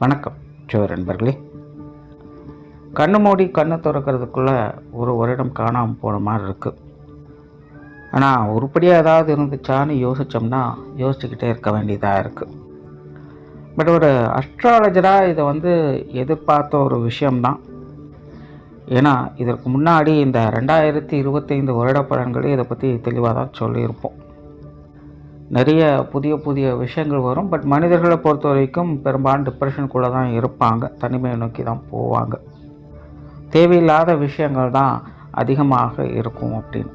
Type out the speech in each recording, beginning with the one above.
வணக்கம் ஜோர் நண்பர்களே. கண்ணு மூடி கண்ணு திறக்கிறதுக்குள்ளே ஒரு வருடம் காணாமல் போன மாதிரி இருக்குது. ஆனால் உருப்படியாக ஏதாவது இருந்துச்சான்னு யோசித்தோம்னா யோசிச்சுக்கிட்டே இருக்க வேண்டியதாக இருக்குது. பட் ஒரு அஸ்ட்ராலஜராக இதை எதிர்பார்த்த ஒரு விஷயம்தான். ஏன்னா இதற்கு முன்னாடி இந்த 2025 வருட பலன்களே இதை பற்றி தெளிவாக தான் சொல்லியிருப்போம். நிறைய புதிய விஷயங்கள் வரும். பட் மனிதர்களை பொறுத்த வரைக்கும் பெரும்பாலும் டிப்ரெஷனுக்குள்ளே தான் இருப்பாங்க, தனிமையை நோக்கி தான் போவாங்க, தேவையில்லாத விஷயங்கள் தான் அதிகமாக இருக்கும் அப்படின்னு.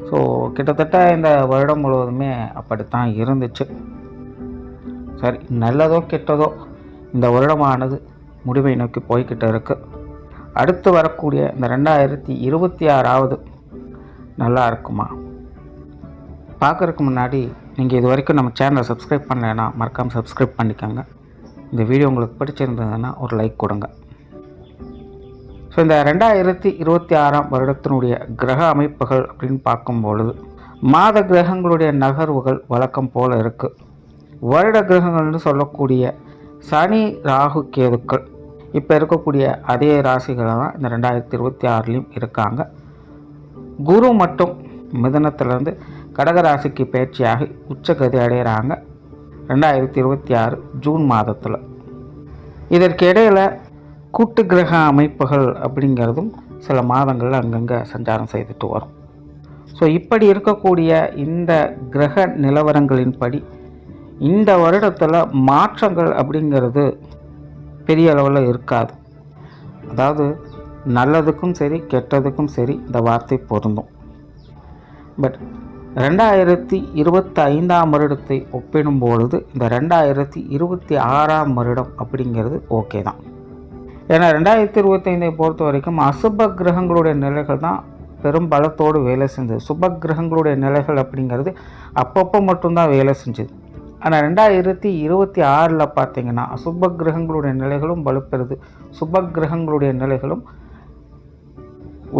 ஸோ கிட்டத்தட்ட இந்த வருடம் முழுவதுமே அப்படித்தான் இருந்துச்சு. சரி, நல்லதோ கெட்டதோ இந்த வருடமானது முடிவை நோக்கி போய்கிட்டு இருக்குது. அடுத்து வரக்கூடிய இந்த 2026 நல்லா இருக்குமா? பார்க்குறதுக்கு முன்னாடி நீங்கள் இது வரைக்கும் நம்ம சேனலை சப்ஸ்கிரைப் பண்ணலைன்னா மறக்காமல் சப்ஸ்கிரைப் பண்ணிக்கோங்க. இந்த வீடியோ உங்களுக்கு பிடிச்சிருந்ததுன்னா ஒரு லைக் கொடுங்க. ஸோ இந்த 2026 வருடத்தினுடைய கிரக அமைப்புகள் அப்படின்னு பார்க்கும்பொழுது மாத கிரகங்களுடைய நகர்வுகள் வழக்கம் போல் இருக்குது. வருட கிரகங்கள்னு சொல்லக்கூடிய சனி, ராகு, கேதுக்கள் இப்போ இருக்கக்கூடிய அதே ராசிகளை தான் இந்த 2026லையும் இருக்காங்க. குரு மட்டும் மிதுனத்திலேருந்து கடகராசிக்கு பயிற்சியாகி உச்சகதி அடைகிறாங்க 2026 ஜூன் மாதத்தில். இதற்கு இடையில் கூட்டு கிரக அமைப்புகள் அப்படிங்கிறதும் சில மாதங்களில் அங்கங்கே சஞ்சாரம் செய்துட்டு வரும். ஸோ இப்படி இருக்கக்கூடிய இந்த கிரக நிலவரங்களின்படி இந்த வருடத்தில் மாற்றங்கள் அப்படிங்கிறது பெரிய அளவில் இருக்காது. அதாவது நல்லதுக்கும் சரி கெட்டதுக்கும் சரி இந்த வார்த்தை பொருந்தும். பட் 2025 வருடத்தை ஒப்பிடும் பொழுது இந்த 2026 வருடம் அப்படிங்கிறது ஓகே தான். ஏன்னா 2025 பொறுத்த வரைக்கும் அசுப கிரகங்களுடைய நிலைகள் தான் பெரும் பலத்தோடு வேலை செஞ்சது. சுப கிரகங்களுடைய நிலைகள் அப்படிங்கிறது அப்பப்போ மட்டும்தான் வேலை செஞ்சது. ஆனால் 2026 பார்த்தீங்கன்னா அசுப கிரகங்களுடைய நிலைகளும் வலுப்பெறுது, சுப கிரகங்களுடைய நிலைகளும்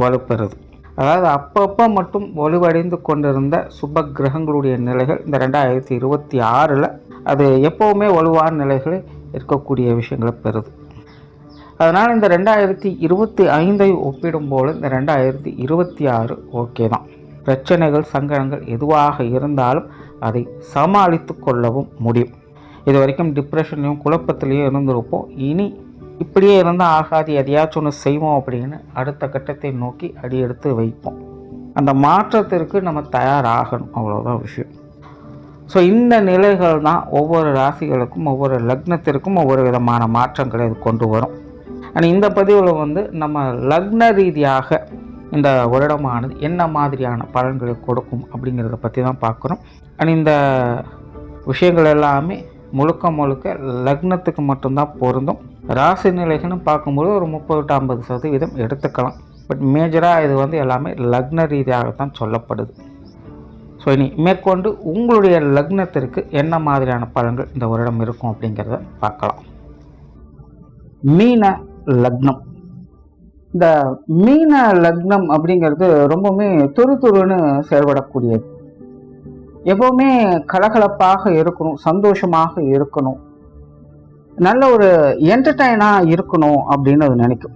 வலுப்பெறுது. அதாவது அப்பப்போ மட்டும் வலுவடைந்து கொண்டிருந்த சுப கிரகங்களுடைய நிலைகள் இந்த 2026 அது எப்போவுமே வலுவான நிலைகளை இருக்கக்கூடிய விஷயங்களை பெறுது. அதனால் இந்த 2025 ஒப்பிடும்போது இந்த 2026 ஓகே தான். பிரச்சனைகள், சங்கடங்கள் எதுவாக இருந்தாலும் அதை சமாளித்து கொள்ளவும் முடியும். இது வரைக்கும் டிப்ரெஷன்லையும் குழப்பத்திலையும் இருந்திருப்போம். இனி இப்படியே இருந்தால் ஆகாது, எதையாச்சும் ஒன்று செய்வோம் அப்படின்னு அடுத்த கட்டத்தை நோக்கி அடி எடுத்து வைப்போம். அந்த மாற்றத்திற்கு நம்ம தயாராகணும், அவ்வளோதான் விஷயம். ஸோ இந்த நிலைகள் தான் ஒவ்வொரு ராசிகளுக்கும் ஒவ்வொரு லக்னத்திற்கும் ஒவ்வொரு விதமான மாற்றங்களை இது கொண்டு வரும். ஆனால் இந்த பதிவில் நம்ம லக்ன ரீதியாக இந்த வருடமானது என்ன மாதிரியான பலன்களை கொடுக்கும் அப்படிங்கிறத பற்றி தான் பார்க்குறோம். ஆனால் இந்த விஷயங்கள் எல்லாமே முழுக்க லக்னத்துக்கு மட்டும்தான் பொருந்தும். ராசி நிலைகள்னு பார்க்கும்போது ஒரு 30-50% எடுத்துக்கலாம். பட் மேஜராக இது எல்லாமே லக்ன ரீதியாகத்தான் சொல்லப்படுது. ஸோ இனி மேற்கொண்டு உங்களுடைய லக்னத்திற்கு என்ன மாதிரியான பலன்கள் இந்த வருடம் இருக்கும் அப்படிங்கிறத பார்க்கலாம். மீன லக்னம். இந்த மீன லக்னம் அப்படிங்கிறது ரொம்பவுமே துருன்னு செயல்படக்கூடியது. எப்போவுமே கலகலப்பாக இருக்கணும், சந்தோஷமாக இருக்கணும், நல்ல ஒரு என்டர்டைனாக இருக்கணும் அப்படின்னு அது நினைக்கும்.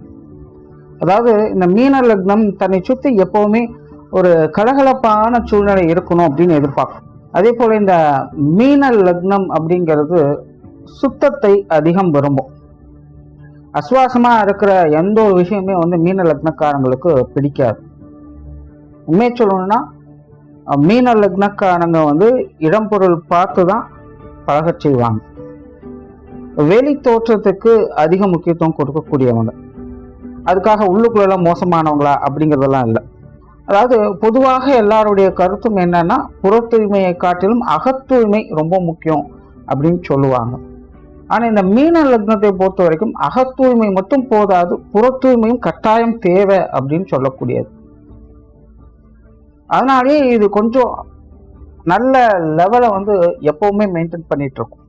அதாவது இந்த மீன லக்னம் தன்னை சுற்றி எப்போவுமே ஒரு கலகலப்பான சூழ்நிலை இருக்கணும் அப்படின்னு எதிர்பார்க்கும். அதே போல் இந்த மீன லக்னம் அப்படிங்கிறது சுத்தத்தை அதிகம் விரும்பும். அசுவாசமாக இருக்கிற எந்த ஒரு விஷயமே மீன லக்னக்காரங்களுக்கு பிடிக்காது. உண்மையை சொல்லணும்னா மீன லக்னக்காரங்க இடம் பொருள் பார்த்து தான் பழகச் செய்வாங்க. வெளி தோற்றத்துக்கு அதிக முக்கியத்துவம் கொடுக்கக்கூடியவங்க. அதுக்காக உள்ளுக்குள்ளெல்லாம் மோசமானவங்களா அப்படிங்கிறதெல்லாம் இல்லை. அதாவது பொதுவாக எல்லாருடைய கருத்தும் என்னன்னா புறத்தூய்மையை காட்டிலும் அகத்தூய்மை ரொம்ப முக்கியம் அப்படின்னு சொல்லுவாங்க. ஆனால் இந்த மீன லக்னத்தை பொறுத்த வரைக்கும் அகத்தூய்மை மட்டும் போதாது, புறத்தூய்மையும் கட்டாயம் தேவை அப்படின்னு சொல்லக்கூடியது. அதனாலேயே இது கொஞ்சம் நல்ல லெவலை எப்பவுமே மெயின்டைன் பண்ணிட்டு இருக்கும்.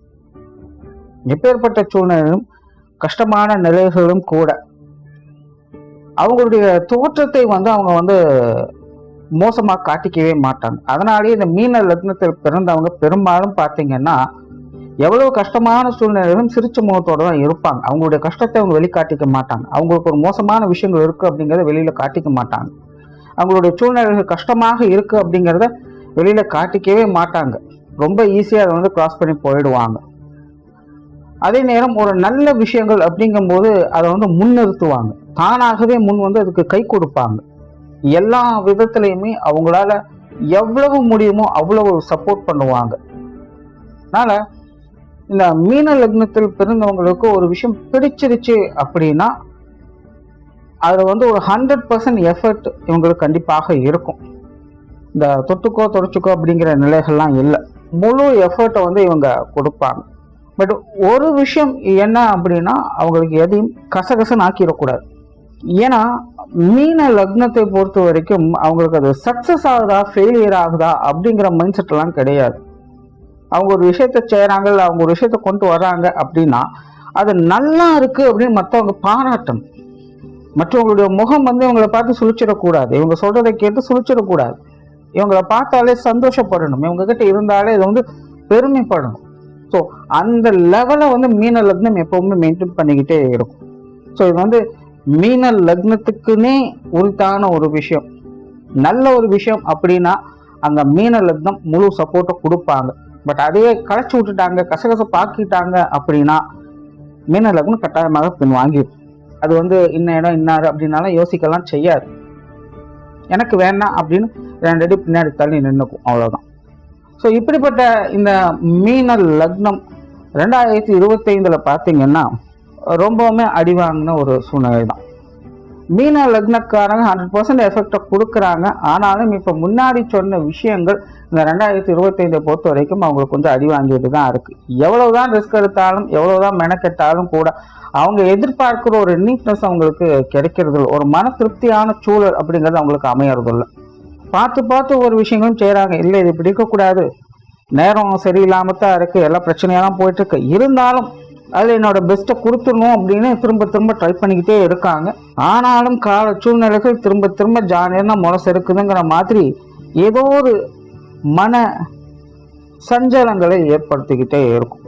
எப்பேற்பட்ட சூழ்நிலையும் கஷ்டமான நிலைகளும் கூட அவங்களுடைய தோற்றத்தை அவங்க மோசமாக காட்டிக்கவே மாட்டாங்க. அதனாலேயே இந்த மீன லக்னத்தில் பிறந்தவங்க பெரும்பாலும் பார்த்தீங்கன்னா எவ்வளவு கஷ்டமான சூழ்நிலையிலும் சிரிச்ச முகத்தோடு தான் இருப்பாங்க. அவங்களுடைய கஷ்டத்தை அவங்க வெளிக்காட்டிக்க மாட்டாங்க. அவங்களுக்கு ஒரு மோசமான விஷயங்கள் இருக்குது அப்படிங்கிறத வெளியில் காட்டிக்க மாட்டாங்க. அவங்களுடைய சூழ்நிலைகள் கஷ்டமாக இருக்குது அப்படிங்கிறத வெளியில் காட்டிக்கவே மாட்டாங்க. ரொம்ப ஈஸியாக அதை வந்து கிராஸ் பண்ணி போயிடுவாங்க. அதே நேரம் ஒரு நல்ல விஷயங்கள் அப்படிங்கும்போது அதை வந்து முன்னிறுத்துவாங்க. தானாகவே முன் வந்து அதுக்கு கை கொடுப்பாங்க. எல்லா விதத்திலையுமே அவங்களால எவ்வளவு முடியுமோ அவ்வளவு சப்போர்ட் பண்ணுவாங்க. அதனால இந்த மீன லக்னத்தில் பிறந்தவங்களுக்கு ஒரு விஷயம் பிடிச்சிருச்சு அப்படின்னா அது வந்து ஒரு 100% எஃபர்ட் இவங்களுக்கு கண்டிப்பாக இருக்கும். இந்த தொட்டுக்கோ தொடச்சுக்கோ அப்படிங்கிற நிலைகள்லாம் இல்லை. முழு எஃபர்ட்டை வந்து இவங்க கொடுப்பாங்க. பட் ஒரு விஷயம் என்ன அப்படின்னா அவங்களுக்கு எதையும் கசகசன்னு ஆக்கிடக்கூடாது. ஏன்னா மீன லக்னத்தை பொறுத்த வரைக்கும் அவங்களுக்கு அது சக்சஸ் ஆகுதா ஃபெயிலியர் ஆகுதா அப்படிங்கிற மைண்ட் செட்லாம் கிடையாது. அவங்க ஒரு விஷயத்த செய்கிறாங்க, அவங்க ஒரு விஷயத்த கொண்டு வர்றாங்க அப்படின்னா அது நல்லா இருக்கு அப்படின்னு மற்றவங்க பாராட்டணும். மற்றவங்களுடைய முகம் வந்து இவங்களை பார்த்து சுழிச்சிடக்கூடாது. இவங்க சொல்றதை கேட்டு சுழிச்சிடக்கூடாது. இவங்களை பார்த்தாலே சந்தோஷப்படணும். இவங்க கிட்ட இருந்தாலே இதை வந்து பெருமைப்படணும். ஸோ அந்த லெவலை வந்து மீன லக்னம் எப்பவுமே மெயின்டைன் பண்ணிக்கிட்டே இருக்கும். ஸோ இது வந்து மீன லக்னத்துக்குன்னே உரித்தான ஒரு விஷயம். நல்ல ஒரு விஷயம் அப்படின்னா அந்த மீன லக்னம் முழு சப்போர்ட்டை கொடுப்பாங்க. பட் அதையே களைச்சி விட்டுட்டாங்க, கசகசப்பாக்கிட்டாங்க அப்படின்னா மீன லக்னம் கட்டாயமாக பின் வாங்கிடும். அது வந்து இன்ன இடம் இன்னாரு அப்படின்னாலும் யோசிக்கலாம் செய்யாது. எனக்கு வேண்டாம் அப்படின்னு 2 அடி பின்னாடி தள்ளி நின்றுக்கும், அவ்வளோதான். ஸோ இப்படிப்பட்ட இந்த மீன லக்னம் 2025 பார்த்தீங்கன்னா ரொம்பவுமே அடி வாங்கின ஒரு சூழ்நிலை தான். மீன லக்னக்காரங்க 100% எஃபெக்டை கொடுக்குறாங்க. ஆனாலும் இப்போ முன்னாடி சொன்ன விஷயங்கள் இந்த 2025 பொறுத்த வரைக்கும் அவங்களுக்கு கொஞ்சம் அடி வாங்கிட்டு தான் இருக்குது. எவ்வளவுதான் ரிஸ்க் எடுத்தாலும் எவ்வளவுதான் மெனக்கெட்டாலும் கூட அவங்க எதிர்பார்க்குற ஒரு நீட்னஸ் அவங்களுக்கு கிடைக்கிறது இல்லை. ஒரு மன திருப்தியான சூழல் அப்படிங்கிறது அவங்களுக்கு அமையறது இல்லை. பார்த்து பார்த்து ஒரு விஷயங்களும் செய்கிறாங்க. இல்லை இது பிடிக்கக்கூடாது, நேரம் சரியில்லாமல் தான் இருக்குது, எல்லா பிரச்சனையாக தான் போயிட்டுருக்கு, இருந்தாலும் அதில் என்னோட பெஸ்ட்டை கொடுத்துடணும் அப்படின்னு திரும்ப திரும்ப ட்ரை பண்ணிக்கிட்டே இருக்காங்க. ஆனாலும் கால சூழ்நிலைகள் திரும்ப திரும்ப ஜாலியாக முரசு இருக்குதுங்கிற மாதிரி ஏதோ ஒரு மன சஞ்சலங்களை ஏற்படுத்திக்கிட்டே இருக்கும்.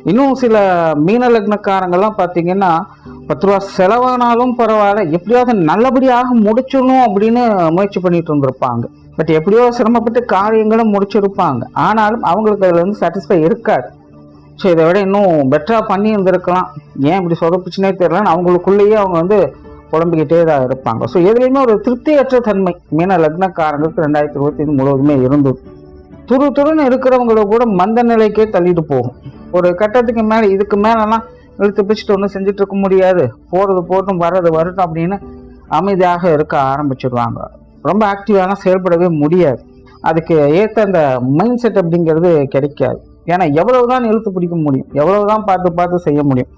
இன்னும் சில மீன லக்னக்காரங்கள்லாம் பார்த்தீங்கன்னா 10 ரூபா செலவானாலும் பரவாயில்ல, எப்படியாவது நல்லபடியாக முடிச்சிடணும் அப்படின்னு முயற்சி பண்ணிட்டு இருந்திருப்பாங்க. பட் எப்படியோ சிரமப்பட்டு காரியங்களும் முடிச்சிருப்பாங்க. ஆனாலும் அவங்களுக்கு அதில் வந்து சாட்டிஸ்ஃபை இருக்காது. ஸோ இதை விட இன்னும் பெட்டராக பண்ணி இருந்திருக்கலாம், ஏன் இப்படி சொதப்பிச்சுனே தெரியலன்னு அவங்களுக்குள்ளேயே அவங்க வந்து புலம்பிக்கிட்டே தான் இருப்பாங்க. ஸோ எதுலேயுமே ஒரு திருப்தியற்ற தன்மை மீன லக்னக்காரங்களுக்கு 2025 முழுவதுமே இருந்தது. துருன்னு இருக்கிறவங்கள கூட மந்த நிலைக்கே தள்ளிட்டு போகும். ஒரு கட்டத்துக்கு மேலே இதுக்கு மேலெல்லாம் இழுத்து பிடிச்சிட்டு ஒன்றும் செஞ்சுட்டு இருக்க முடியாது, போகிறது போட்டும் வர்றது வரட்டும் அப்படின்னு அமைதியாக இருக்க ஆரம்பிச்சிடுவாங்க. ரொம்ப ஆக்டிவாலாம் செயல்படவே முடியாது. அதுக்கு ஏற்ற அந்த மைண்ட் செட் அப்படிங்கிறது கிடைக்காது. ஏன்னா எவ்வளவுதான் இழுத்து பிடிக்க முடியும், எவ்வளவுதான் பார்த்து பார்த்து செய்ய முடியும்,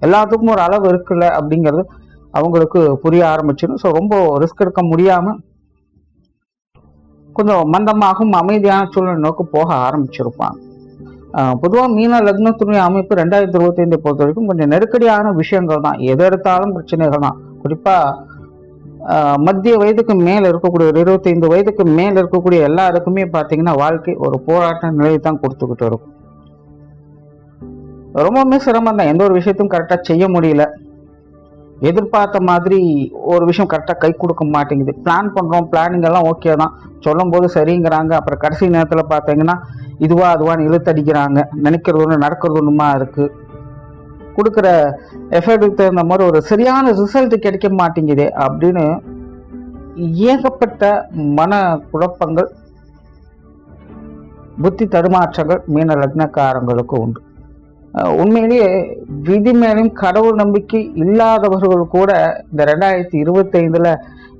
எல்லாத்துக்கும் ஒரு அளவு இருக்குல்ல அப்படிங்கிறது அவங்களுக்கு புரிய ஆரம்பிச்சிடும். ஸோ ரொம்ப ரிஸ்க் எடுக்க முடியாமல் கொஞ்சம் மந்தமாகவும் அமைதியான சூழ்நிலை நோக்கி போக ஆரம்பிச்சிருப்பாங்க. பொதுவாக மீன லக்னத்துடைய அமைப்பு 2025 பொறுத்த வரைக்கும் கொஞ்சம் நெருக்கடியான விஷயங்கள் தான். எது எடுத்தாலும் பிரச்சனைகள் தான். குறிப்பாக மத்திய வயதுக்கு மேல் இருக்கக்கூடிய 25 வயதுக்கு மேல் இருக்கக்கூடிய எல்லாருக்குமே பார்த்தீங்கன்னா வாழ்க்கை ஒரு போராட்ட நிலையை தான் கொடுத்துக்கிட்டு இருக்கும். ரொம்பவுமே சிரமம் தான். எந்த ஒரு விஷயத்தையும் கரெக்டாக செய்ய முடியல. எதிர்பார்த்த மாதிரி ஒரு விஷயம் கரெக்டாக கை கொடுக்க மாட்டேங்குது. பிளான் பண்ணுறோம், பிளானிங் எல்லாம் ஓகே தான், சொல்லும் போது சரிங்கிறாங்க. அப்புறம் கடைசி நேரத்தில் பார்த்தீங்கன்னா இதுவா அதுவான்னு இழுத்தடிக்கிறாங்க. நினைக்கிறது ஒன்று நடக்கிறது ஒன்றுமா இருக்குது. கொடுக்குற எஃபர்ட்டுக்கு தகுந்த மாதிரி ஒரு சரியான ரிசல்ட் கிடைக்க மாட்டேங்குது அப்படின்னு ஏகப்பட்ட மன குழப்பங்கள், புத்தி தடுமாற்றங்கள் மீன லக்னக்காரங்களுக்கு உண்டு. உண்மையிலேயே விதி மேலும் கடவுள் நம்பிக்கை இல்லாதவர்கள் கூட இந்த 2025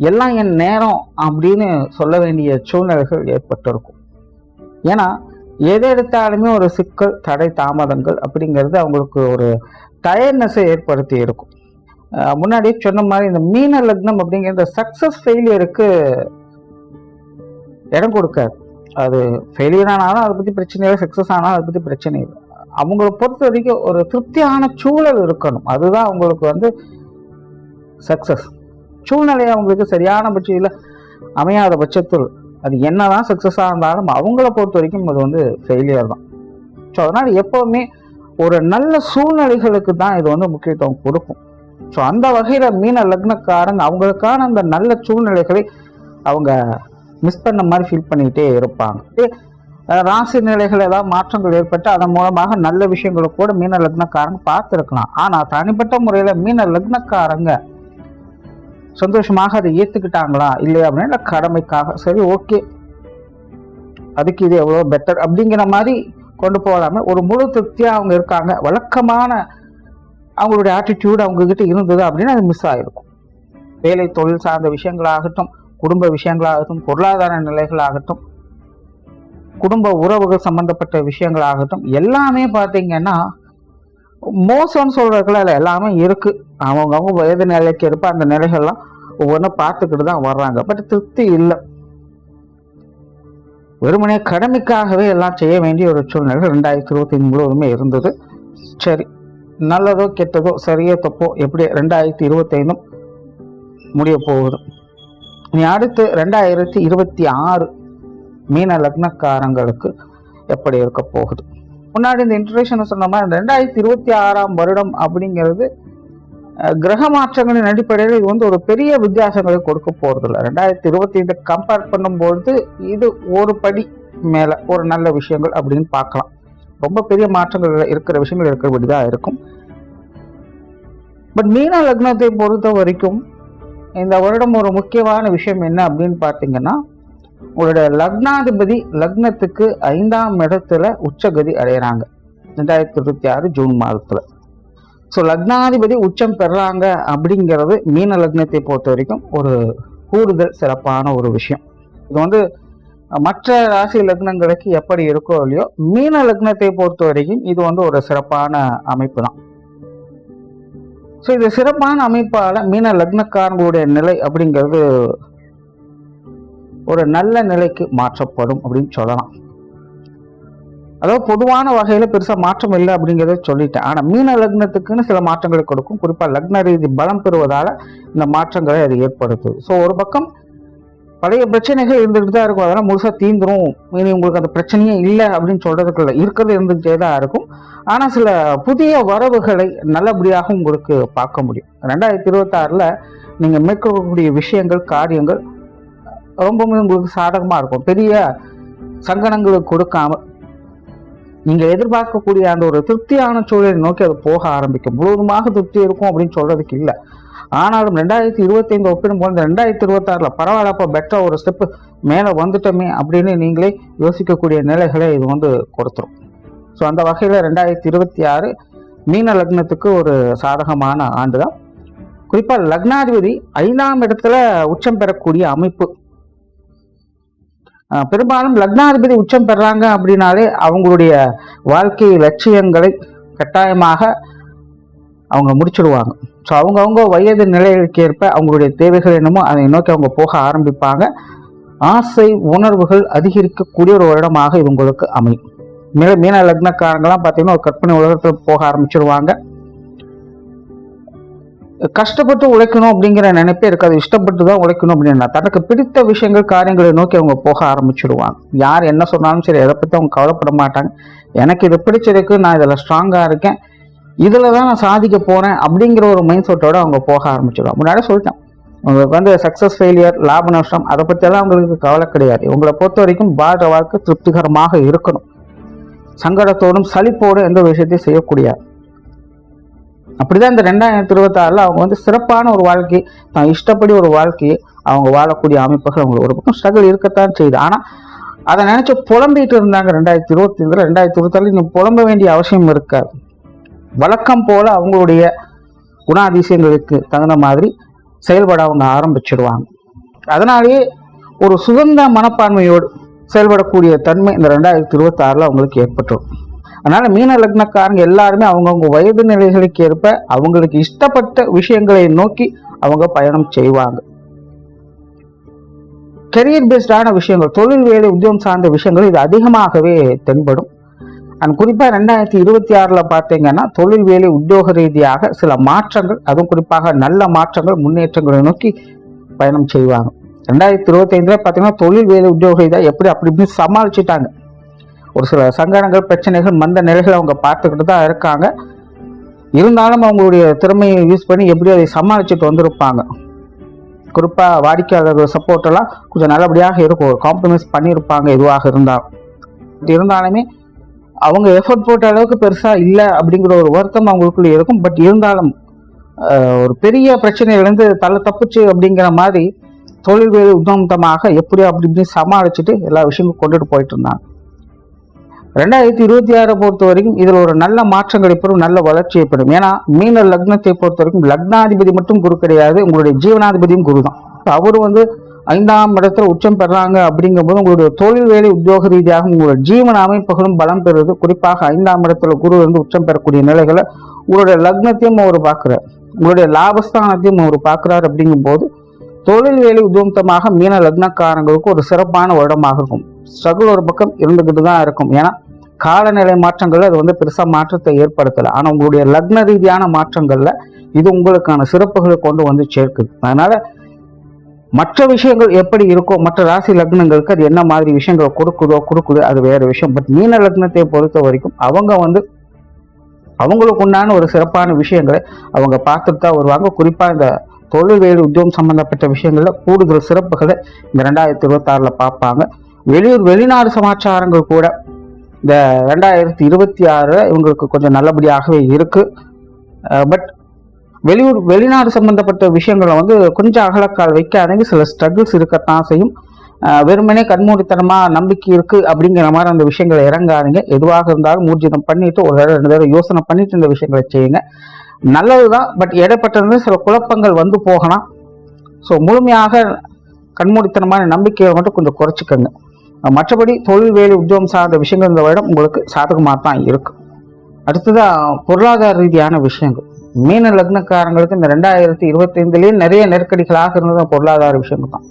எல்லாம் என் நேரம் அப்படின்னு சொல்ல வேண்டிய சூழ்நிலைகள் ஏற்பட்டிருக்கும். ஏன்னா எதை எடுத்தாலுமே ஒரு சிக்கல், தடை, தாமதங்கள் அப்படிங்கிறது அவங்களுக்கு ஒரு டயர்னஸை ஏற்படுத்தி இருக்கும். முன்னாடியே சொன்ன மாதிரி இந்த மீன லக்னம் அப்படிங்கிற சக்சஸ் ஃபெயிலியருக்கு இடம் கொடுக்காது. அது ஃபெயிலியர் ஆனாலும் அதை பற்றி பிரச்சனை இல்லை, சக்ஸஸ் ஆனாலும் அதை பற்றி பிரச்சனை இல்லை. அவங்கள பொறுத்த வரைக்கும் ஒரு திருப்தியான சூழல் இருக்கணும். அதுதான் அவங்களுக்கு வந்து சக்சஸ். சூழ்நிலை அவங்களுக்கு சரியான பட்சத்தில் அமையாத பட்சத்தில் அது என்னதான் சக்ஸஸாக இருந்தாலும் அவங்கள பொறுத்த வரைக்கும் அது வந்து ஃபெயிலியர் தான். ஸோ அதனால் எப்போவுமே ஒரு நல்ல சூழ்நிலைகளுக்கு தான் இது வந்து முக்கியத்துவம் கொடுக்கும். ஸோ அந்த வகையில் மீன லக்னக்காரங்க அவங்களுக்கான அந்த நல்ல சூழ்நிலைகளை அவங்க மிஸ் பண்ண மாதிரி ஃபீல் பண்ணிக்கிட்டே இருப்பாங்க. ராசி நிலைகள் ஏதாவது மாற்றங்கள் ஏற்பட்டு அதன் மூலமாக நல்ல விஷயங்களை கூட மீன லக்னக்காரங்க பார்த்துருக்கலாம். ஆனால் தனிப்பட்ட முறையில் மீன லக்னக்காரங்க சந்தோஷமாக அதை ஏற்றுக்கிட்டாங்களா இல்லையா அப்படின்னா கடமைக்காக சரி ஓகே அதுக்கு இது எவ்வளோ பெட்டர் அப்படிங்கிற மாதிரி கொண்டு போகலாம ஒரு முழு திருப்தியாக அவங்க இருக்காங்க, வழக்கமான அவங்களுடைய ஆட்டிடியூட் அவங்கக்கிட்ட இருந்தது அப்படின்னா அது மிஸ் ஆகிருக்கும். வேலை தொழில் சார்ந்த விஷயங்களாகட்டும், குடும்ப விஷயங்களாகட்டும், பொருளாதார நிலைகளாகட்டும், குடும்ப உறவுகள் சம்பந்தப்பட்ட விஷயங்களாகட்டும் எல்லாமே பார்த்தீங்கன்னா மோசம்னு சொல்றதுக்குள்ள இல்லை, எல்லாமே இருக்கு. அவங்க வயது நிலைக்கு இருப்ப அந்த நிலைகள்லாம் ஒவ்வொன்றும் பார்த்துக்கிட்டு தான் வர்றாங்க. பட் திருப்தி இல்லை. வெறுமனே கடமைக்காகவே எல்லாம் செய்ய வேண்டிய ஒரு சூழ்நிலை 2025 முழுவதுமே இருந்தது. சரி, நல்லதோ கெட்டதோ சரியோ தப்போ எப்படி 2025 முடிய போகுது. இனி அடுத்து 2026 மீன லக்னக்காரங்களுக்கு எப்படி இருக்க போகுது. முன்னாடி இந்த இன்ட்ரடக்ஷன் சொன்ன மாதிரி 2026 வருடம் அப்படிங்கிறது கிரக மாற்றங்களின் அடிப்படையில் இது வந்து ஒரு பெரிய வித்தியாசங்களை கொடுக்க போறது இல்லை. 2025 கம்பேர் பண்ணும்பொழுது இது ஒரு படி மேல ஒரு நல்ல விஷயங்கள் அப்படின்னு பார்க்கலாம். ரொம்ப பெரிய மாற்றங்கள் இருக்கிற விஷயங்கள் இருக்கிறபடிதான் இருக்கும். பட் மீன லக்னத்தை பொறுத்த வரைக்கும் இந்த வருடம் ஒரு முக்கியமான விஷயம் என்ன அப்படின்னு பார்த்தீங்கன்னா, உங்களுடைய லக்னாதிபதி லக்னத்துக்கு 5ஆம் இடத்துல உச்சகதி அடைகிறாங்க 2026 ஜூன் மாதத்துல. ஸோ லக்னாதிபதி உச்சம் பெறாங்க அப்படிங்கிறது மீன லக்னத்தை பொறுத்த வரைக்கும் ஒரு கூடுதல் சிறப்பான ஒரு விஷயம். இது வந்து மற்ற ராசி லக்னங்களுக்கு எப்படி இருக்கோ இல்லையோ, மீன லக்னத்தை பொறுத்த வரைக்கும் இது வந்து ஒரு சிறப்பான அமைப்பு தான். ஸோ இது சிறப்பான அமைப்பால மீன லக்னக்காரங்களுடைய நிலை அப்படிங்கிறது ஒரு நல்ல நிலைக்கு மாற்றப்படும் அப்படின்னு சொல்லலாம். அதாவது பொதுவான வகையில பெருசா மாற்றம் இல்லை அப்படிங்கிறத சொல்லிட்டேன். ஆனா மீன லக்னத்துக்குன்னு சில மாற்றங்களை கொடுக்கும். குறிப்பா லக்ன ரீதி பலம் பெறுவதால இந்த மாற்றங்களை அது ஏற்படுத்துது. ஸோ ஒரு பக்கம் பழைய பிரச்சனைகள் இருந்துகிட்டு தான் இருக்கும், அதெல்லாம் முழுசா தீந்துரும், இனி உங்களுக்கு அந்த பிரச்சனையே இல்லை அப்படின்னு சொல்றதுக்குள்ள இருக்கிறது இருந்துகிட்டே தான் இருக்கும். ஆனா சில புதிய வரவுகளை நல்லபடியாக உங்களுக்கு பார்க்க முடியும். 2026 நீங்க மேற்கொள்ளக்கூடிய விஷயங்கள் காரியங்கள் ரொம்பவுமே உங்களுக்கு சாதகமா இருக்கும். பெரிய சங்கடங்களுக்கு கொடுக்காம நீங்க எதிர்பார்க்கக்கூடிய அந்த ஒரு திருப்தியான சூழலை நோக்கி அது போக ஆரம்பிக்கும். முழுவதுமாக திருப்தி இருக்கும் அப்படின்னு சொல்றதுக்கு இல்லை. ஆனாலும் 2025 ஒப்பிடும்போது 2026 பரவாயில்லப்பா பெட்டரா ஒரு ஸ்டெப் மேலே வந்துட்டோமே அப்படின்னு நீங்களே யோசிக்கக்கூடிய நிலைகளை இது வந்து கொடுத்துரும். ஸோ அந்த வகையில் 2026 மீன லக்னத்துக்கு ஒரு சாதகமான ஆண்டு தான். குறிப்பாக லக்னாதிபதி 5ஆம் இடத்துல உச்சம் பெறக்கூடிய அமைப்பு. பெரும்பாலும் லக்னாதிபதி உச்சம் பெறாங்க அப்படின்னாலே அவங்களுடைய வாழ்க்கை லட்சியங்களை கட்டாயமாக அவங்க முடிச்சிடுவாங்க. ஸோ அவங்கவுங்க வயது நிலைகளுக்கு ஏற்ப அவங்களுடைய தேவைகள் என்னமோ அதை நோக்கி அவங்க போக ஆரம்பிப்பாங்க. ஆசை உணர்வுகள் அதிகரிக்கக்கூடிய ஒரு வருடமாக இது உங்களுக்கு அமையும். மீன லக்னக்காரங்களாம் பார்த்தீங்கன்னா ஒரு கற்பனை உலகத்தில் போக ஆரம்பிச்சிடுவாங்க. கஷ்டப்பட்டு உழைக்கணும் அப்படிங்கிற நினைப்பே இருக்காது. இஷ்டப்பட்டு தான் உழைக்கணும் அப்படின்னா தனக்கு பிடித்த விஷயங்கள் காரியங்களை நோக்கி அவங்க போக ஆரம்பிச்சிடுவாங்க. யார் என்ன சொன்னாலும் சரி, எதை பற்றி அவங்க கவலைப்பட மாட்டாங்க. எனக்கு இது பிடிச்சிருக்கு, நான் இதில் ஸ்ட்ராங்காக இருக்கேன், இதில் தான் நான் சாதிக்க போகிறேன் அப்படிங்கிற ஒரு மைண்ட் செட்டோடு அவங்க போக ஆரம்பிச்சிடுவாங்க. முன்னாடி சொல்லிட்டேன், உங்களுக்கு வந்து சக்ஸஸ் ஃபெயிலியர் லாப நஷ்டம் அதை பற்றியெல்லாம் அவங்களுக்கு கவலை கிடையாது. உங்களை பொறுத்த வரைக்கும் வாழ்ற வாழ்க்கை திருப்திகரமாக இருக்கணும். சங்கடத்தோடும் சலிப்போடும் எந்த விஷயத்தையும் செய்யக்கூடியாது. அப்படிதான் இந்த 2026 அவங்க வந்து சிறப்பான ஒரு வாழ்க்கை, தான் இஷ்டப்படி ஒரு வாழ்க்கையை அவங்க வாழக்கூடிய அமைப்புகள் அவங்களுக்கு ஒரு பக்கம் ஸ்ட்ரகிள் இருக்கத்தான் செய்யுது. ஆனால் அதை நினைச்சு புலம்பிட்டு இருந்தாங்க 2025. 2026 நீங்க புலம்ப வேண்டிய அவசியம் இருக்காது. வழக்கம் போல அவங்களுடைய குணாதிசயங்களுக்கு தகுந்த மாதிரி செயல்பட அவங்க ஆரம்பிச்சிடுவாங்க. அதனாலேயே ஒரு சுதந்திர மனப்பான்மையோடு செயல்படக்கூடிய தன்மை இந்த 2026 அவங்களுக்கு ஏற்பட்டுரும். அதனால மீன லக்னக்காரங்க எல்லாருமே அவங்கவுங்க வயது நிலைகளுக்கு ஏற்ப அவங்களுக்கு இஷ்டப்பட்ட விஷயங்களை நோக்கி அவங்க பயணம் செய்வாங்க. கெரியர் பேஸ்டான விஷயங்கள், தொழில் வேலை உத்தியோகம் சார்ந்த விஷயங்கள் இது அதிகமாகவே தென்படும். அண்ட் குறிப்பாக 2026 பார்த்தீங்கன்னா தொழில் வேலை உத்தியோக ரீதியாக சில மாற்றங்கள், அதுவும் குறிப்பாக நல்ல மாற்றங்கள் முன்னேற்றங்களை நோக்கி பயணம் செய்வாங்க. 2025 பார்த்தீங்கன்னா தொழில் வேலை உத்தியோக ரீதியாக எப்படி அப்படி இப்படி சமாளிச்சுட்டாங்க. ஒரு சில சங்கடங்கள் பிரச்சனைகள் மந்த நிலைகள் அவங்க பார்த்துக்கிட்டு தான் இருக்காங்க. இருந்தாலும் அவங்களுடைய திறமையை யூஸ் பண்ணி எப்படி அதை சமாளிச்சுட்டு வந்திருப்பாங்க. குறிப்பாக வாடிக்கையாளர்கள் சப்போர்ட் எல்லாம் கொஞ்சம் நல்லபடியாக இருக்கும். ஒரு காம்ப்ரமைஸ் பண்ணியிருப்பாங்க எதுவாக இருந்தாலுமே அவங்க எஃபர்ட் போட்ட அளவுக்கு பெருசாக இல்லை அப்படிங்கிற ஒரு வருத்தம் அவங்களுக்குள்ள இருக்கும். பட் இருந்தாலும் ஒரு பெரிய பிரச்சனையிலேருந்து தப்பிச்சு அப்படிங்கிற மாதிரி தொழில் உத்தமமாக எப்படியோ அப்படி இப்படி சமாளிச்சுட்டு எல்லா விஷயமும் கொண்டுட்டு போயிட்டு இருந்தாங்க. 2026 பொறுத்த வரைக்கும் இதில் ஒரு நல்ல மாற்றங்கள் ஏற்படும், நல்ல வளர்ச்சி ஏற்படும். ஏன்னா மீன லக்னத்தை பொறுத்த வரைக்கும் லக்னாதிபதி மட்டும் குரு கிடையாது, உங்களுடைய ஜீவனாதிபதியும் குரு தான். அவரு 5ஆம் இடத்துல உச்சம் பெறாங்க அப்படிங்கும்போது உங்களுடைய தொழில் வேலை உத்தியோக ரீதியாக உங்களுடைய ஜீவன அமைப்புகளும் பலம் பெறுது. குறிப்பாக 5ஆம் இடத்துல குரு உச்சம் பெறக்கூடிய நிலைகளை உங்களுடைய லக்னத்தையும் அவர் பார்க்கிறார், உங்களுடைய லாபஸ்தானத்தையும் அவர் பார்க்கிறார். அப்படிங்கும்போது தொழில் வேலை உத்தியோகமாக மீன லக்னக்காரங்களுக்கு ஒரு சிறப்பான வருடமாக இருக்கும். ஸ்ட்ரகிள் ஒரு பக்கம் இருந்துகிட்டு தான் இருக்கும். ஏன்னா காலநிலை மாற்றங்கள்ல அது பெருசா மாற்றத்தை ஏற்படுத்தலை. ஆனா உங்களுடைய லக்ன ரீதியான மாற்றங்கள்ல இது உங்களுக்கான சிறப்புகளை கொண்டு சேர்க்குது. அதனால மற்ற விஷயங்கள் எப்படி இருக்கோ, மற்ற ராசி லக்னங்களுக்கு அது என்ன மாதிரி விஷயங்களை கொடுக்குது அது வேற விஷயம். பட் மீன லக்னத்தை பொறுத்த வரைக்கும் அவங்க அவங்களுக்கு உண்டான ஒரு சிறப்பான விஷயங்களை அவங்க பார்த்துட்டு தான் வருவாங்க. குறிப்பா இந்த தொழில் வேலை உத்தியோகம் சம்பந்தப்பட்ட விஷயங்கள்ல கூடுதல் சிறப்புகளை இந்த 2026 பார்ப்பாங்க. வெளிநாடு சமாச்சாரங்கள் கூட இந்த 2026 இவங்களுக்கு கொஞ்சம் நல்லபடியாகவே இருக்கு. பட் வெளிநாடு சம்பந்தப்பட்ட விஷயங்களை கொஞ்சம் அகலக்கால் வைக்காதீங்க. சில ஸ்ட்ரகிள்ஸ் இருக்கத்தான் செய்யும். வெறுமனே கண்மூடித்தனமா நம்பிக்கை இருக்கு அப்படிங்கிற மாதிரி அந்த விஷயங்களை இறங்காதீங்க. எதுவாக இருந்தாலும் ஊர்ஜிதம் பண்ணிட்டு ஒரு தடவை 2 தடவை யோசனை பண்ணிட்டு இந்த விஷயங்களை செய்யுங்க. நல்லதுதான். பட் இடைப்பட்ட சில குழப்பங்கள் போகலாம். ஸோ முழுமையாக கண்மூடித்தனமான நம்பிக்கையை மட்டும் கொஞ்சம் குறைச்சிக்கோங்க. மற்றபடி தொழில் வேலை உத்தியோகம் சார்ந்த விஷயங்கள் இந்த வருடம் உங்களுக்கு சாதகமாக தான் இருக்கு. அடுத்ததான் பொருளாதார ரீதியான விஷயங்கள். மீன லக்னக்காரங்களுக்கு இந்த 2025 நிறைய நெருக்கடிகளாக இருந்தது பொருளாதார விஷயங்கள் தான்.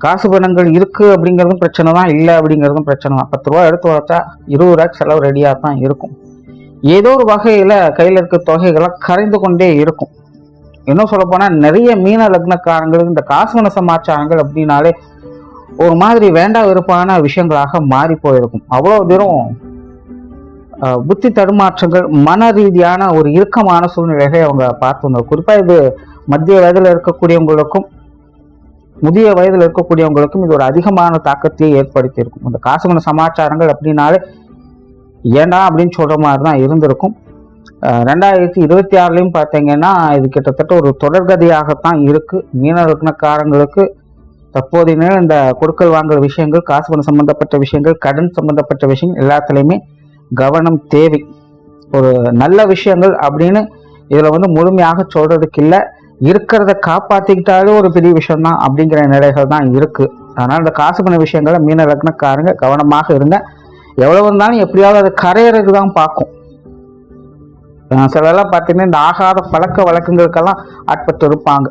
காசு பணங்கள் இருக்கு அப்படிங்கிறதும் பிரச்சனை தான், இல்லை அப்படிங்கிறதும் பிரச்சனை தான். 10 ரூபா எடுத்து வளர்த்தா 20 ரூபாய்க்கு செலவு ரெடியாக தான் இருக்கும். ஏதோ ஒரு வகையில கையில் இருக்க தொகைகளாக கரைந்து கொண்டே இருக்கும். இன்னும் சொல்ல போனா நிறைய மீன லக்னக்காரங்களுக்கு இந்த காசுமன சமாச்சாரங்கள் அப்படின்னாலே ஒரு மாதிரி வேண்டா வெறுப்பான விஷயங்களாக மாறி போயிருக்கும். அவ்வளவு தூரம் புத்தி தடுமாற்றங்கள், மன ரீதியான ஒரு இறுக்கமான சூழ்நிலைகளை அவங்க பார்த்து வந்தாங்க. குறிப்பா இது மத்திய வயதில் இருக்கக்கூடியவங்களுக்கும் முதிய வயதில் இருக்கக்கூடியவங்களுக்கும் இது ஒரு அதிகமான தாக்கத்தையே ஏற்படுத்தி இருக்கும். இந்த காசுமன சமாச்சாரங்கள் அப்படின்னாலே ஏண்டா அப்படின்னு சொல்ற மாதிரி தான் இருந்திருக்கும். 2026 பார்த்தீங்கன்னா இது கிட்டத்தட்ட ஒரு தொடர்கதையாகத்தான் இருக்கு. மீன லக்னக்காரங்களுக்கு தற்போதைய நேரம் இந்த கொடுக்கல் வாங்கல் விஷயங்கள், காசு பணம் சம்பந்தப்பட்ட விஷயங்கள், கடன் சம்பந்தப்பட்ட விஷயங்கள் எல்லாத்துலேயுமே கவனம் தேவை. ஒரு நல்ல விஷயங்கள் அப்படின்னு இதுல முழுமையாக சொல்றதுக்கு இல்லை, இருக்கிறத காப்பாத்திக்கிட்டாலே ஒரு பெரிய விஷயம் தான் அப்படிங்கிற நிலைகள் தான் இருக்கு. அதனால இந்த காசு பண விஷயங்களை மீன லக்னக்காரங்க கவனமாக இருங்க. எவ்வளவு இருந்தாலும் எப்படியாவது அது கரையிறதுக்கு தான் பார்க்கும். சிலரெல்லாம் பார்த்தீங்கன்னா இந்த ஆகாத பழக்க வழக்கங்களுக்கெல்லாம் ஆட்பட்டு இருப்பாங்க.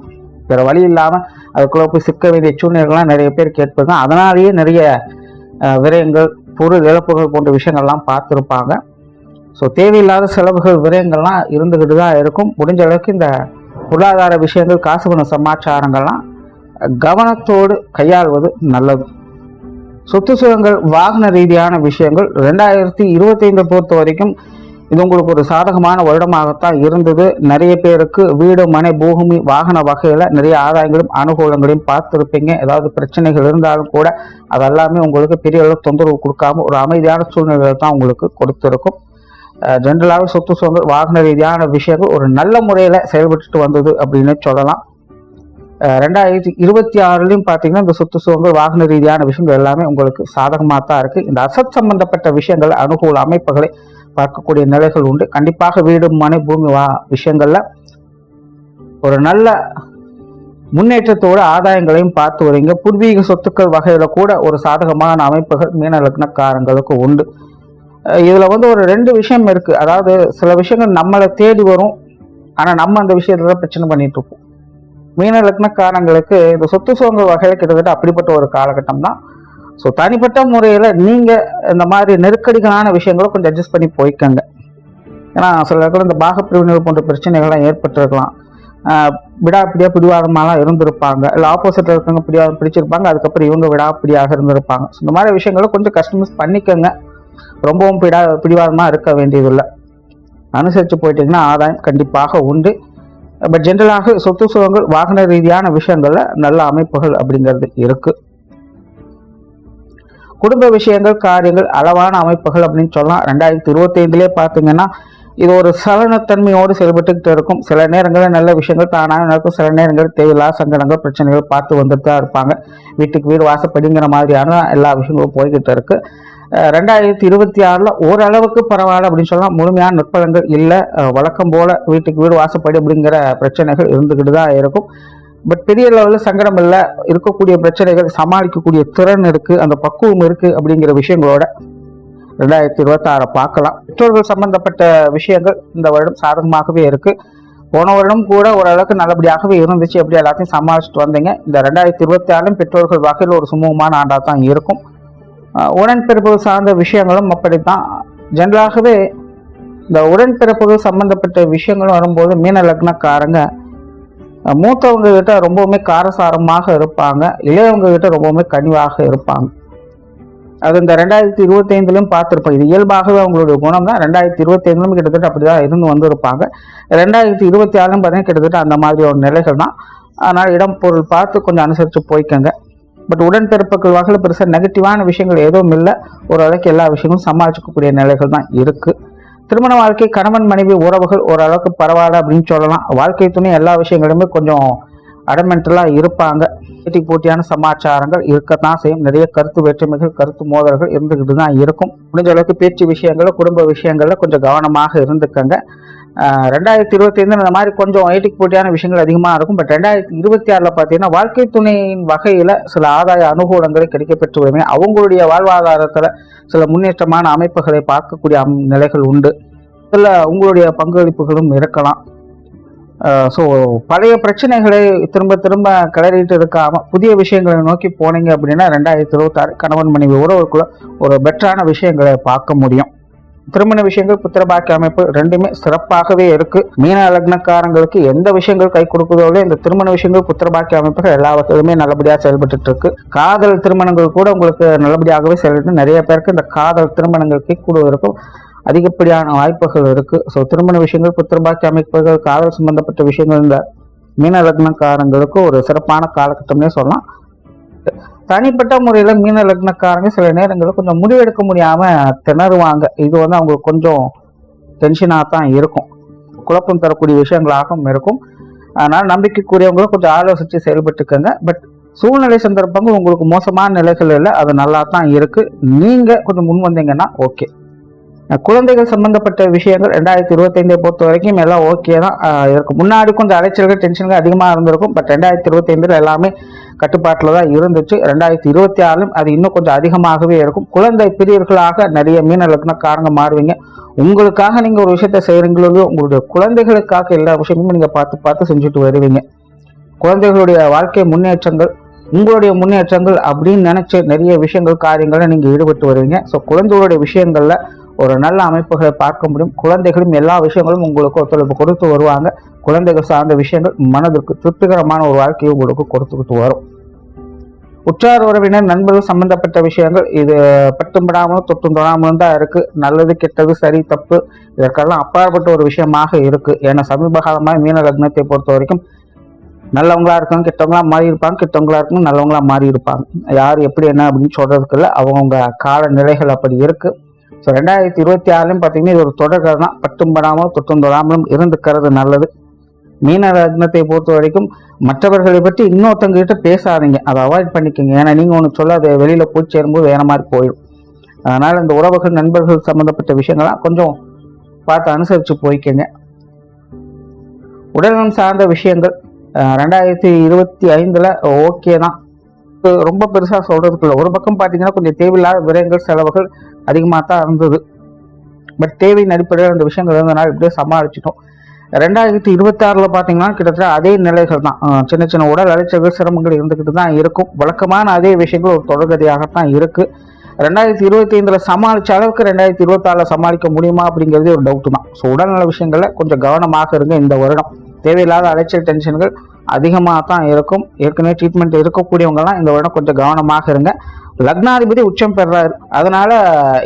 வேற வழி இல்லாமல் அதுக்குள்ள போய் சிக்க வேண்டிய சூழ்நிலைகள்லாம் நிறைய பேர் கேட்பாங்க. அதனாலேயே நிறைய விரயங்கள், பொருள் இழப்புகள் போன்ற விஷயங்கள்லாம் பார்த்துருப்பாங்க. ஸோ தேவையில்லாத செலவுகள், விரயங்கள்லாம் இருந்துக்கிட்டு தான் இருக்கும். முடிஞ்ச அளவுக்கு இந்த பொருளாதார விஷயங்கள், காசு பண சமாச்சாரங்கள்லாம் கவனத்தோடு கையாள்வது நல்லது. சொத்து சுகங்கள், வாகன ரீதியான விஷயங்கள் 2025 பொறுத்த வரைக்கும் இது உங்களுக்கு ஒரு சாதகமான வருடமாகத்தான் இருந்தது. நிறைய பேருக்கு வீடு, மனை, பூமி, வாகன வகையில நிறைய ஆதாயங்களும் அனுகூலங்களையும் பார்த்துருப்பீங்க. ஏதாவது பிரச்சனைகள் இருந்தாலும் கூட அதெல்லாமே உங்களுக்கு பெரிய அளவு தொந்தரவு கொடுக்காம ஒரு அமைதியான சூழ்நிலையை தான் உங்களுக்கு கொடுத்துருக்கும். ஜென்ரலாக சொத்து சுகங்கள், வாகன ரீதியான விஷயங்கள் ஒரு நல்ல முறையில செயல்பட்டு வந்தது அப்படின்னு சொல்லலாம். 2026 பார்த்தீங்கன்னா இந்த சொத்து சுகங்கள், வாகன ரீதியான விஷயங்கள் எல்லாமே உங்களுக்கு சாதகமாக தான் இருக்கு. இந்த அசட் சம்பந்தப்பட்ட விஷயங்கள், அனுகூல அமைப்புகளை பார்க்கக்கூடிய நிலைகள் உண்டு. கண்டிப்பாக வீடு, மனை, பூமி விஷயங்கள்ல ஒரு நல்ல முன்னேற்றத்தோடு ஆதாயங்களையும் பார்த்து வரீங்க. பூர்வீக சொத்துக்கள் வகையில கூட ஒரு சாதகமான அமைப்புகள் மீன லக்னக்காரங்களுக்கு உண்டு. இதுல ஒரு 2 விஷயம் இருக்கு. அதாவது சில விஷயங்கள் நம்மளை தேடி வரும், ஆனா நம்ம அந்த விஷயத்துல பிரச்சனை பண்ணிட்டு இருப்போம். மீன லக்னக்காரங்களுக்கு இந்த சொத்து சுகங்கள் வகையில கிட்டத்தட்ட அப்படிப்பட்ட ஒரு காலகட்டம் தான். ஸோ தனிப்பட்ட முறையில் நீங்கள் இந்த மாதிரி நெருக்கடிகளான விஷயங்களை கொஞ்சம் அட்ஜஸ்ட் பண்ணி போய்க்கங்க. ஏன்னா சில இடத்துல இந்த பாகப்பிரிவினை போன்ற பிரச்சனைகள்லாம் ஏற்பட்டிருக்கலாம். விடாப்பிடியாக பிடிவாதமாலாம் இருந்திருப்பாங்க, இல்லை ஆப்போசிட்டில் இருக்கவங்க பிடிவாதம் பிடிச்சிருப்பாங்க, அதுக்கப்புறம் இவங்க விடாப்பிடியாக இருந்திருப்பாங்க. ஸோ இந்த மாதிரி விஷயங்களை கொஞ்சம் கஸ்டமைஸ் பண்ணிக்கோங்க. ரொம்பவும் பிடிவாதமாக இருக்க வேண்டியதில்லை. அனுசரித்து போயிட்டீங்கன்னா ஆதாயம் கண்டிப்பாக உண்டு. பட் ஜென்ரலாக சொத்து சுகங்கள் வாகன ரீதியான விஷயங்கள்ல நல்ல அமைப்புகள் அப்படிங்கிறது இருக்கு. குடும்ப விஷயங்கள் காரியங்கள் அளவான அமைப்புகள் அப்படின்னு சொல்லலாம். 2025 பார்த்தீங்கன்னா இது ஒரு சலனத்தன்மையோடு செயல்பட்டுக்கிட்டு இருக்கும். சில நேரங்களில் நல்ல விஷயங்கள் தானாக நடக்கும், சில நேரங்கள் தேவையில்லாத சங்கடங்கள் பிரச்சனைகள் பார்த்து வந்துட்டு தான் இருப்பாங்க. வீட்டுக்கு வீடு வாசப்படிங்கிற மாதிரியான எல்லா விஷயங்களும் போய்கிட்டு இருக்கு. 2026 ஓரளவுக்கு பரவாயில்ல அப்படின்னு சொல்லலாம். முழுமையான நுட்பங்கள் இல்லை. வழக்கம் போல வீட்டுக்கு வீடு வாசப்படி அப்படிங்கிற பிரச்சனைகள் இருந்துக்கிட்டு தான் இருக்கும். பட் பெரிய லெவலில் சங்கடம் இல்லை. இருக்கக்கூடிய பிரச்சனைகள் சமாளிக்கக்கூடிய திறன் இருக்கு, அந்த பக்குவம் இருக்கு அப்படிங்கிற விஷயங்களோட 2026 பார்க்கலாம். பெற்றோர்கள் சம்பந்தப்பட்ட விஷயங்கள் இந்த வருடம் சாதகமாகவே இருக்கு. போன வருடம் கூட ஓரளவுக்கு நல்லபடியாகவே இருந்துச்சு, அப்படி எல்லாத்தையும் சமாளிச்சுட்டு வந்தீங்க. இந்த 2026 பெற்றோர்கள் வகையில் ஒரு சுமூகமான ஆண்டாக தான் இருக்கும். உடன்பிறப்புகள் சார்ந்த விஷயங்களும் அப்படித்தான். ஜென்ரலாகவே இந்த உடன்பிறப்புகள் சம்பந்தப்பட்ட விஷயங்களும் வரும்போது மீன லக்னக்காரங்க மூத்தவங்க கிட்ட ரொம்பவுமே காரசாரமாக இருப்பாங்க, இளையவங்க கிட்ட ரொம்பவுமே கனிவாக இருப்பாங்க. அது இந்த 2025 பார்த்துருப்போம். இது இயல்பாகவே அவங்களுடைய குணம் தான். 2025 கிட்டத்தட்ட அப்படிதான் இருந்து வந்திருப்பாங்க. 2026 பார்த்தீங்கன்னா கிட்டத்தட்ட அந்த மாதிரி ஒரு நிலைகள் தான். அதனால் இடம் பொருள் பார்த்து கொஞ்சம் அனுசரித்து போய்க்கங்க. பட் உடன்பிறப்புகள் வகையில் பெருசாக நெகட்டிவான விஷயங்கள் எதுவும் இல்லை. ஓரளவுக்கு எல்லா விஷயங்களும் சமாளிக்கக்கூடிய நிலைகள் தான் இருக்குது. திருமண வாழ்க்கை கணவன் மனைவி உறவுகள் ஓரளவுக்கு பரவாயில்ல அப்படின்னு சொல்லலாம். வாழ்க்கை துணை எல்லா விஷயங்களுமே கொஞ்சம் அடமெண்டலாக இருப்பாங்க. போட்டியான சமாச்சாரங்கள் இருக்கத்தான் செய்யும். நிறைய கருத்து வேற்றுமைகள் கருத்து மோதல்கள் இருந்துக்கிட்டு தான் இருக்கும். முடிஞ்ச அளவுக்கு பேச்சு விஷயங்கள்ல குடும்ப விஷயங்கள்ல கொஞ்சம் கவனமாக இருந்துக்கங்க. 2025 இந்த மாதிரி கொஞ்சம் ஏட்டிக்கு போட்டியான விஷயங்கள் அதிகமாக இருக்கும். பட் 2026 பார்த்தீங்கன்னா வாழ்க்கை துணையின் வகையில் சில ஆதாய அனுகூலங்களை கிடைக்கப்பெற்று வருவீங்க. அவங்களுடைய வாழ்வாதாரத்தில் சில முன்னேற்றமான அமைப்புகளை பார்க்கக்கூடிய நிலைகள் உண்டு. சில உங்களுடைய பங்களிப்புகளும் இருக்கலாம். ஸோ பழைய பிரச்சனைகளை திரும்ப திரும்ப கிளறிட்டு இருக்காமல் புதிய விஷயங்களை நோக்கி போனீங்க அப்படின்னா 2026 கணவன் மனைவி உறவுக்குள்ள ஒரு பெட்டரான விஷயங்களை பார்க்க முடியும். திருமண விஷயங்கள் புத்திரபாக்கிய அமைப்பு ரெண்டுமே சிறப்பாகவே இருக்கு. மீன லக்னக்காரங்களுக்கு எந்த விஷயங்கள் கை கொடுக்குதோ இந்த திருமண விஷயங்கள் புத்திரபாக்கிய அமைப்புகள் எல்லா வகையிலுமே நல்லபடியாக செயல்பட்டு இருக்கு. காதல் திருமணங்கள் கூட உங்களுக்கு நல்லபடியாகவே செயல்பட்டு நிறைய பேருக்கு இந்த காதல் திருமணங்களுக்கு கூட இருக்கும் அதிகப்படியான வாய்ப்புகள் இருக்கு. ஸோ திருமண விஷயங்கள் புத்திரபாக்கிய அமைப்புகள் காதல் சம்பந்தப்பட்ட விஷயங்கள் இந்த மீன லக்னக்காரங்களுக்கு ஒரு சிறப்பான காலகட்டம்னே சொல்லலாம். தனிப்பட்ட முறையில் மீன லக்னக்காரங்க சில நேரங்களில் கொஞ்சம் முடிவெடுக்க முடியாமல் திணறுவாங்க. இது அவங்களுக்கு கொஞ்சம் டென்ஷனாக தான் இருக்கும், குழப்பம் தரக்கூடிய விஷயங்களாகவும் இருக்கும். அதனால் நம்பிக்கைக்குரியவங்களும் கொஞ்சம் ஆலோசித்து செயல்பட்டுக்கங்க. பட் சூழ்நிலை சந்தர்ப்பங்கள் உங்களுக்கு மோசமான நிலைகள் இல்லை, அது நல்லா தான் இருக்குது. நீங்கள் கொஞ்சம் முன் வந்தீங்கன்னா ஓகே. குழந்தைகள் சம்பந்தப்பட்ட விஷயங்கள் 2025 பொறுத்த வரைக்கும் எல்லாம் ஓகே தான் இருக்கும். முன்னாடி கொஞ்சம் அலைச்சல்கள் டென்ஷன்கள் அதிகமாக இருந்திருக்கும். பட் 2025 எல்லாமே கட்டுப்பாட்டில் தான் இருந்துச்சு. 2026 அது இன்னும் கொஞ்சம் அதிகமாகவே இருக்கும். குழந்தை பிரியர்களாக நிறைய மீன லக்னக்காரங்க மாறுவீங்க. உங்களுக்காக நீங்கள் ஒரு விஷயத்த செய்கிறீங்களோ உங்களுடைய குழந்தைகளுக்காக எல்லா விஷயமும் நீங்கள் பார்த்து பார்த்து செஞ்சுட்டு வருவீங்க. குழந்தைகளுடைய வாழ்க்கை முன்னேற்றங்கள் உங்களுடைய முன்னேற்றங்கள் அப்படின்னு நினைச்சு நிறைய விஷயங்கள் காரியங்களை நீங்கள் ஈடுபட்டு வருவீங்க. ஸோ குழந்தைகளுடைய விஷயங்கள்ல ஒரு நல்ல அமைப்புகளை பார்க்க முடியும். குழந்தைகளும் எல்லா விஷயங்களும் உங்களுக்கு ஒத்துழைப்பு கொடுத்து வருவாங்க. குழந்தைகள் சார்ந்த விஷயங்கள் மனதிற்கு திருப்திகரமான ஒரு வாழ்க்கையை உங்களுக்கு கொடுத்துக்கிட்டு வரும். உற்றார் உறவினர் நண்பர்கள் சம்பந்தப்பட்ட விஷயங்கள் இது பட்டும் படாமலும் தொட்டும் தொடாமலும் தான் இருக்கு. நல்லது கெட்டது சரி தப்பு இதற்கெல்லாம் அப்பாற்பட்ட ஒரு விஷயமாக இருக்கு. ஏன்னா சமீப காலமாக மீன லக்னத்தை பொறுத்த வரைக்கும் நல்லவங்களா இருக்காங்க, கெட்டவங்களா மாறி இருப்பாங்க, கெட்டவங்களா இருக்காங்க, நல்லவங்களா மாறி இருப்பாங்க. யார் எப்படி என்ன அப்படின்னு சொல்றதுக்கு இல்லை, அவங்க கால நிலைகள் அப்படி இருக்கு. ஸோ 2026 பார்த்தீங்கன்னா இது ஒரு தொடர்கள் தான். பட்டும் படாமலும் தொட்டும் தொடாமலும் இருந்துக்கிறது நல்லது. மீன லக்னத்தை பொறுத்த வரைக்கும் மற்றவர்களை பற்றி இன்னொருத்தங்க கிட்ட பேசாதீங்க, அதை அவாய்ட் பண்ணிக்கோங்க. ஏன்னா நீங்கள் ஒன்று சொல்ல அது வெளியில் போய் சேரும்போது வேற மாதிரி போயிடும். அதனால் இந்த உறவுகள் நண்பர்கள் சம்மந்தப்பட்ட விஷயங்கள்லாம் கொஞ்சம் பார்த்து அனுசரித்து போய்க்கங்க. உடல்நலம் சார்ந்த விஷயங்கள் 2025 ஓகே தான். ரொம்ப பெருசாக சொல்றதுக்கு இல்லை. ஒரு பக்கம் பார்த்தீங்கன்னா கொஞ்சம் தேவையில்லாத விரயங்கள் செலவுகள் அதிகமாக தான் இருந்தது. பட் தேவையின் அடிப்படையில் அந்த விஷயங்கள் இருந்ததுனால இப்படியே சமாளிச்சிட்டோம். 2026 பார்த்தீங்கன்னா கிட்டத்தட்ட அதே நிலைகள் தான். சின்ன சின்ன உடல் அலைச்சல்கள் சிரமங்கள் இருந்துக்கிட்டு தான் இருக்கும். வழக்கமான அதே விஷயங்கள் ஒரு தொடர்கதையாகத்தான் இருக்கு. 2025 சமாளித்த அளவுக்கு 2026 சமாளிக்க முடியுமா அப்படிங்கிறதே ஒரு டவுட்டு தான். ஸோ உடல்நல விஷயங்களில் கொஞ்சம் கவனமாக இருங்க. இந்த வருடம் தேவையில்லாத அலைச்சல் டென்ஷன்கள் அதிகமாக தான் இருக்கும். ஏற்கனவே ட்ரீட்மெண்ட் இருக்கக்கூடியவங்கலாம் இந்த வருடம் கொஞ்சம் கவனமாக இருங்க. லக்னாதிபதி உச்சம் பெறாரு. அதனால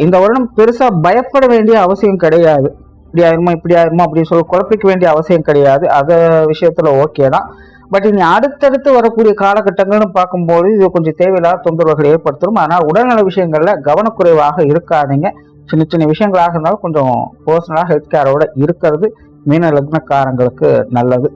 இந்த வருடம் பெருசா பயப்பட வேண்டிய அவசியம் கிடையாது. இப்படி ஆயிருமா அப்படின்னு சொல்லி குழப்பிக்க வேண்டிய அவசியம் கிடையாது. அத விஷயத்துல ஓகே தான். பட் இனி அடுத்தடுத்து வரக்கூடிய காலகட்டங்கள்னு பார்க்கும்போது இது கொஞ்சம் தேவையில்லாத தொந்தரவுகள் ஏற்படுத்தும். ஆனால் உடல்நல விஷயங்கள்ல கவனக்குறைவாக இருக்காதீங்க. சின்ன சின்ன விஷயங்களாக இருந்தாலும் கொஞ்சம் பர்சனலாக ஹெல்த் கேரோட இருக்கிறது மீன லக்னக்காரங்களுக்கு நல்லது.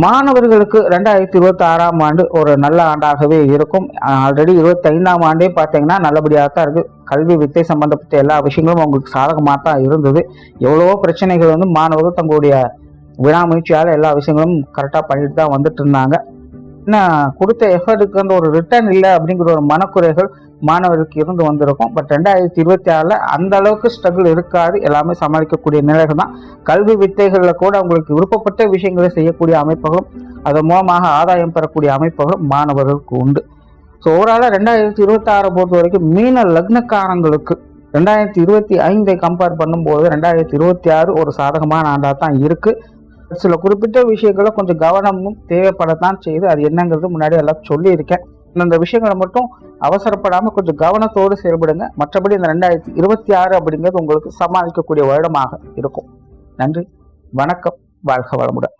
மாணவர்களுக்கு 2026ஆம் ஆண்டு ஒரு நல்ல ஆண்டாகவே இருக்கும். ஆல்ரெடி 25ஆம் ஆண்டே பார்த்தீங்கன்னா நல்லபடியாக தான் இருக்கு. கல்வி வித்தை சம்பந்தப்பட்ட எல்லா விஷயங்களும் அவங்களுக்கு சாதகமாக தான் இருந்தது. எவ்வளவோ பிரச்சனைகள் வந்து மாணவர்கள் தங்களுடைய விடாமுயற்சியால் எல்லா விஷயங்களும் கரெக்டாக பண்ணிட்டு தான் வந்துட்டு இருந்தாங்க. இன்னும் கொடுத்த எஃபர்ட்டுக்கு வந்து ஒரு ரிட்டர்ன் இல்லை அப்படிங்கிற ஒரு மனக்குறைகள் மாணவர்களுக்கு இருந்து வந்திருக்கும். பட் 2026ல் அந்த அளவுக்கு ஸ்ட்ரகிள் இருக்காது. எல்லாமே சமாளிக்கக்கூடிய நிலைகள் தான். கல்வி வித்தைகளில் கூட அவங்களுக்கு விருப்பப்பட்ட விஷயங்களை செய்யக்கூடிய அமைப்புகளும் அதன் மூலமாக ஆதாயம் பெறக்கூடிய அமைப்புகளும் மாணவர்களுக்கு உண்டு. ஸோ ஓவராலாக 2026 பொறுத்த வரைக்கும் மீன லக்னக்காரங்களுக்கு 2025 கம்பேர் பண்ணும்போது 2026 ஒரு சாதகமான ஆண்டாக தான் இருக்கு. சில குறிப்பிட்ட விஷயங்களை கொஞ்சம் கவனமும் தேவைப்படத்தான் செய்யுது. அது என்னங்கிறது முன்னாடி எல்லாம் சொல்லியிருக்கேன். இந்த விஷயங்களை மட்டும் அவசரப்படாமல் கொஞ்சம் கவனத்தோடு செயல்படுங்க. மற்றபடி இந்த 2026 அப்படிங்கிறது உங்களுக்கு சமாளிக்கக்கூடிய வருடமாக இருக்கும். நன்றி, வணக்கம், வாழ்க வளமுடன்.